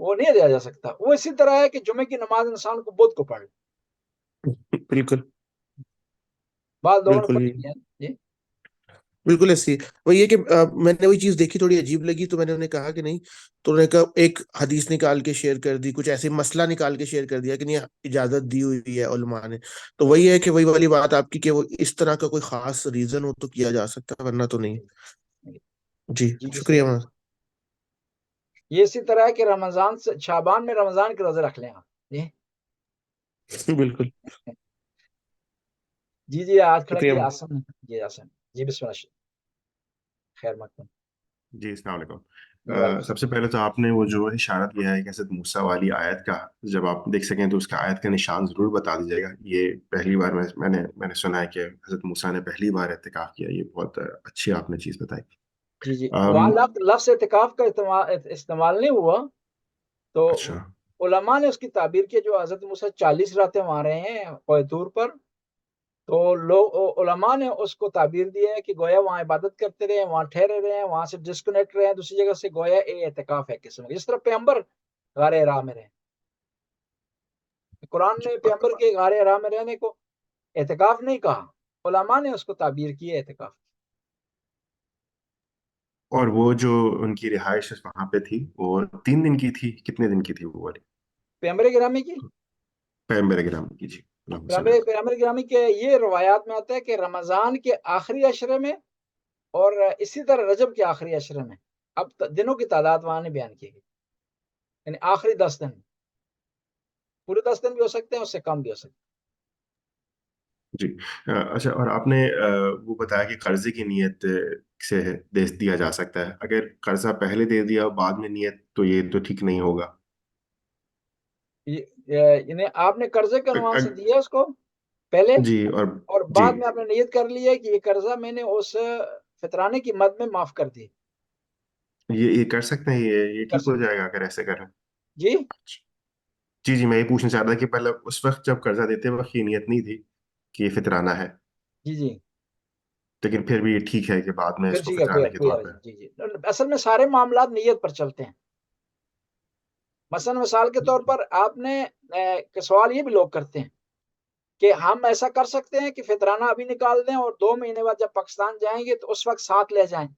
وہ نہیں دیا جا سکتا. وہ اسی طرح ہے کہ جمعے کی نماز انسان کو بدھ کو پڑھ لے. بالکل بعض لوگوں نے بالکل پڑھی جی، نہیں ہے. جی بالکل ایسی وہی ہے کہ میں نے وہی چیز دیکھی، تھوڑی عجیب لگی، تو میں نے انہیں کہا کہ نہیں، تو انہوں نے کہا ایک حدیث نکال کے شیئر کر دی، کچھ ایسے مسئلہ نکال کے شیئر کر دیا کہ نہیں اجازت دی ہوئی ہے علماء نے. تو وہی ہے کہ وہی والی بات آپ کی کہ وہ اس طرح کا کوئی خاص ریزن ہو تو کیا جا سکتا ہے، ورنہ تو نہیں. جی جی جی شکریہ صحیح. مولانا. یہ اسی طرح ہے کہ رمضان سے شعبان میں رمضان کے روزے رکھ لیں آپ. جی بالکل جی جی آج کھڑا شکریہ کی مولانا. آسم. جی آسم. جی بسم اللہ. خیر مقدم. جی السلام علیکم. جی وعلیکم سب السلام. سے پہلے تو آپ نے وہ جو اشارہ کیا ہے کہ حضرت موسیٰ والی آیت کا، جب آپ دیکھ سکیں تو اس کا آیت کا نشان ضرور بتا دیجیے گا. یہ پہلی بار میں نے سنا ہے کہ حضرت موسیٰ نے پہلی بار اعتکاف کیا. یہ بہت اچھی آپ نے چیز بتائی. جی جی وہاں ام، لفظ اعتکاف کا استعمال نہیں ہوا. تو اچھا. علماء نے اس کی تعبیر کی. جو حضرت موسیٰ 40 راتیں وہاں رہے ہیں کوہ طور پر، تو لوگ علماء نے اس کو تعبیر دی ہے کہ گویا وہاں عبادت کرتے رہے، وہاں ٹھہرے رہے، وہاں سے ڈسکنیکٹ رہے دوسری جگہ سے. گویا اعتکاف ہے قسم. جس طرح پیغمبر غار حرا میں رہے، قرآن جی. نے پیغمبر کے غار حرا میں رہنے کو اعتکاف نہیں کہا، علماء نے اس کو تعبیر کی ہے اعتکاف. اور وہ جو ان کی رہائش وہاں پہ تھی وہ 3 دن کی تھی، کتنے دن کی تھی وہ والی؟ پیغمبر گرامی کی پیغمبر کرام کی. جی اللہم صلی اللہ. پیغمبر گرامی کے یہ روایات میں آتا ہے کہ رمضان کے آخری عشرے میں اور اسی طرح رجب کے آخری عشرے میں. اب دنوں کی تعداد وہاں نہیں بیان کی گئی، یعنی آخری 10 دن. پورے 10 دن بھی ہو سکتے ہیں، اس سے کم بھی ہو سکتے جی. اچھا، اور آپ نے وہ بتایا کہ قرضے کی نیت سے دے دیا جا سکتا ہے. اگر قرضہ پہلے دے دیا اور بعد میں نیت، تو یہ تو ٹھیک نہیں ہوگا. ہیں. یعنی آپ نے قرضے کے عنوان سے اگ- دیا اس کو پہلے، جی. اور اور جی، بعد میں آپ نے نیت کر لی ہے کہ یہ قرضہ میں نے اس فطرانے کی مد میں معاف کر دی. یہ کر سکتے ہیں، یہ کر ٹھیک ہو سکتے. جائے گا اگر ایسے کریں. جی جی جی، میں یہ پوچھنا چاہتا تھا کہ پہلے اس وقت جب قرضہ دیتے وقت یہ نیت نہیں تھی کہ یہ فطرانہ ہے، جی جی لیکن پھر بھی یہ ٹھیک ہے کہ بعد میں پھر اس کو ٹھیک ہے، فطرانے کے کوئی طور حرج پہ. نہیں. جی جی اصل میں سارے معاملات نیت پر چلتے ہیں. مثلا مثال کے طور پر آپ نے سوال یہ بھی لوگ کرتے ہیں کہ ہم ایسا کر سکتے ہیں کہ فطرانہ ابھی نکال دیں اور 2 مہینے بعد جب پاکستان جائیں گے تو اس وقت ساتھ لے جائیں.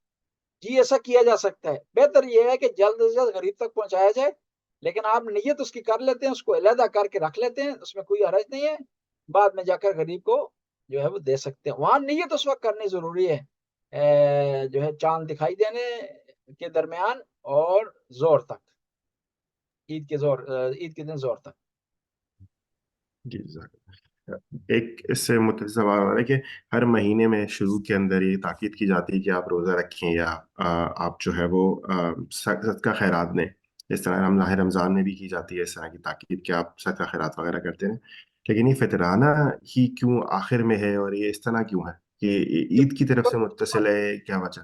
جی ایسا کیا جا سکتا ہے. بہتر یہ ہے کہ جلد از جلد غریب تک پہنچایا جائے، لیکن آپ نیت اس کی کر لیتے ہیں، اس کو علیحدہ کر کے رکھ لیتے ہیں، اس میں کوئی حرج نہیں ہے. بعد میں جا کر غریب کو جو ہے وہ دے سکتے ہیں. وہاں نیت اس وقت کرنی ضروری ہے، جو ہے چاند دکھائی دینے کے درمیان اور زور تک، عید کے دن زور تک. جی جزاک اللہ. ایک اس سے متعلق سوال ہو رہا ہے کہ ہر مہینے میں شروع کے اندر یہ تاکید کی جاتی ہے کہ آپ روزہ رکھیں یا آپ جو ہے وہ صدقہ خیرات دیں. اس طرح ماہ رمضان میں بھی کی جاتی ہے اس طرح کی تاکید کہ آپ صدقہ خیرات وغیرہ کرتے ہیں. لیکن یہ فطرانہ ہی کیوں آخر میں ہے، اور یہ اس طرح کیوں ہے کہ عید کی طرف سے متصل ہے، کیا وجہ؟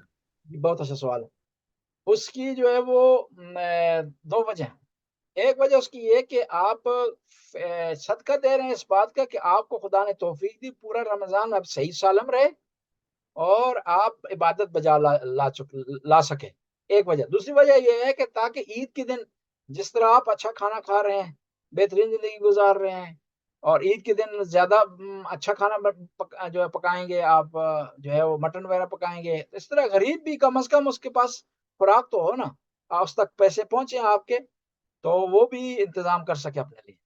بہت اچھا سوال ہے. اس کی جو ہے وہ 2 وجہ ہیں. ایک وجہ اس کی یہ کہ آپ صدقہ دے رہے ہیں اس بات کا کہ آپ کو خدا نے توفیق دی پورا رمضان اب صحیح سالم رہے اور آپ عبادت بجا لا سکے. ایک وجہ. دوسری وجہ یہ ہے کہ تاکہ عید کے دن جس طرح آپ اچھا کھانا کھا رہے ہیں، بہترین زندگی گزار رہے ہیں، اور عید کے دن زیادہ اچھا کھانا جو ہے پکائیں گے آپ، جو ہے وہ مٹن وغیرہ پکائیں گے، اس طرح غریب بھی کم از کم اس کے پاس خوراک تو ہو نا، اس تک پیسے پہنچے آپ کے تو وہ بھی انتظام کر سکے اپنے لیے.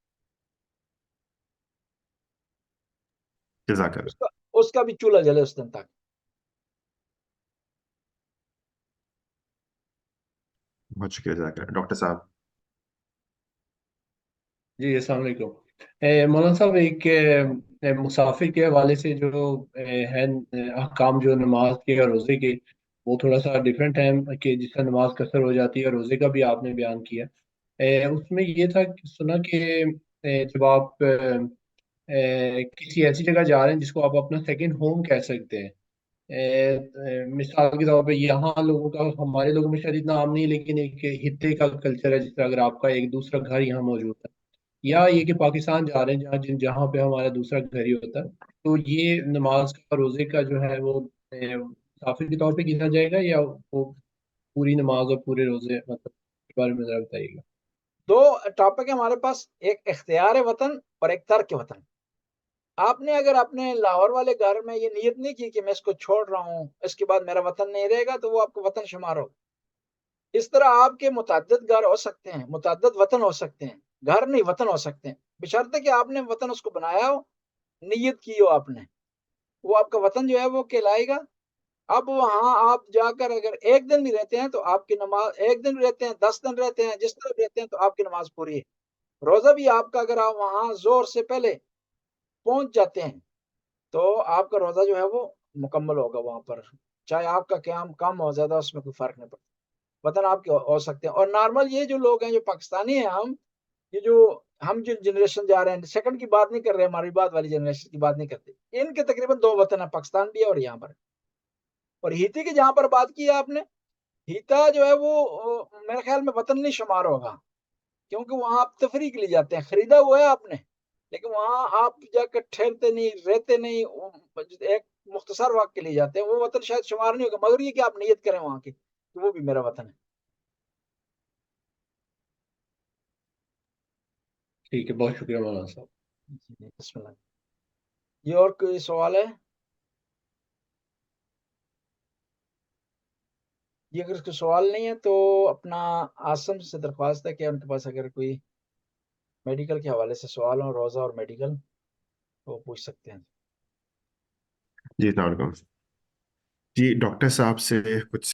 جزاک اللہ. اس کا بھی چولہا جلے اس دن تک. بہت شکریہ. جزاک اللہ. ڈاکٹر صاحب. جی السلام علیکم. مولانا صاحب، ایک مسافر کے حوالے سے جو ہے احکام جو نماز کے اور روزے کے، وہ تھوڑا سا ڈفرینٹ ہیں کہ جس سے نماز قصر ہو جاتی ہے، اور روزے کا بھی آپ نے بیان کیا. اس میں یہ تھا سنا کہ جب آپ کسی ایسی جگہ جا رہے ہیں جس کو آپ اپنا سیکنڈ ہوم کہہ سکتے ہیں، مثال کے طور پہ یہاں لوگوں کا، ہمارے لوگوں میں شاید اتنا عام نہیں، لیکن ایک خطے کا کلچر ہے جس طرح اگر آپ کا ایک دوسرا گھر یہاں موجود ہے، یا یہ کہ پاکستان جا رہے ہیں جہاں پہ ہمارا دوسرا گھر ہی ہوتا ہے، تو یہ نماز کا روزے کا جو ہے وہ مسافر کے طور پہ گنا جائے گا، یا وہ پوری نماز اور پورے روزے، مطلب اس بارے میں ذرا بتائیے گا. دو ٹاپک ہے ہمارے پاس، ایک اختیار وطن اور ایک ترک وطن۔ آپ نے اگر اپنے لاہور والے گھر میں یہ نیت نہیں کی کہ میں اس کو چھوڑ رہا ہوں، اس کے بعد میرا وطن نہیں رہے گا، تو وہ آپ کو وطن شمار ہو۔ اس طرح آپ کے متعدد گھر ہو سکتے ہیں، متعدد وطن ہو سکتے ہیں، گھر نہیں وطن ہو سکتے ہیں، بشرطے کہ آپ نے وطن اس کو بنایا ہو، نیت کی ہو آپ نے، وہ آپ کا وطن جو ہے وہ کہلائے گا۔ اب وہاں آپ جا کر اگر ایک دن بھی رہتے ہیں تو آپ کی نماز، ایک دن رہتے ہیں، 10 دن رہتے ہیں، جس طرح رہتے ہیں تو آپ کی نماز پوری ہے۔ روزہ بھی آپ کا اگر آپ وہاں زور سے پہلے پہنچ جاتے ہیں تو آپ کا روزہ جو ہے وہ مکمل ہوگا وہاں پر، چاہے آپ کا قیام کم ہو زیادہ، اس میں کوئی فرق نہیں پڑتا، وطن آپ کے ہو سکتے ہیں۔ اور نارمل یہ جو لوگ ہیں جو پاکستانی ہیں، ہم جو جنریشن جا رہے ہیں، سیکنڈ کی بات نہیں کر رہے، ہماری بات والی جنریشن کی بات نہیں کرتے، ان کے تقریباً 2 وطن ہیں، پاکستان بھی ہے اور یہاں پر۔ اور ہیتی کی جہاں پر بات کی ہے آپ نے، ہیتا جو ہے وہ میرے خیال میں وطن نہیں شمار ہوگا، کیونکہ وہاں آپ تفریح کے لیے جاتے ہیں، خریدا ہوا ہے آپ نے، لیکن وہاں آپ جا کر ٹھہرتے نہیں، رہتے نہیں، ایک مختصر وقت کے لیے جاتے ہیں، وہ وطن شاید شمار نہیں ہوگا، مگر یہ کہ آپ نیت کریں وہاں کی کہ وہ بھی میرا وطن ہے۔ ٹھیک ہے، بہت شکریہ مولانا صاحب۔ بسم اللہ۔ یہ اور کوئی سوال ہے؟ یہ اگر اس کو سوال نہیں ہے تو اپنا آسم سے درخواست ہے کہ ان کے پاس اگر کوئی میڈیکل کے حوالے سے سوال ہو، روزہ اور میڈیکل، تو وہ پوچھ سکتے ہیں۔ جی السلام علیکم جی، ڈاکٹر صاحب سے کچھ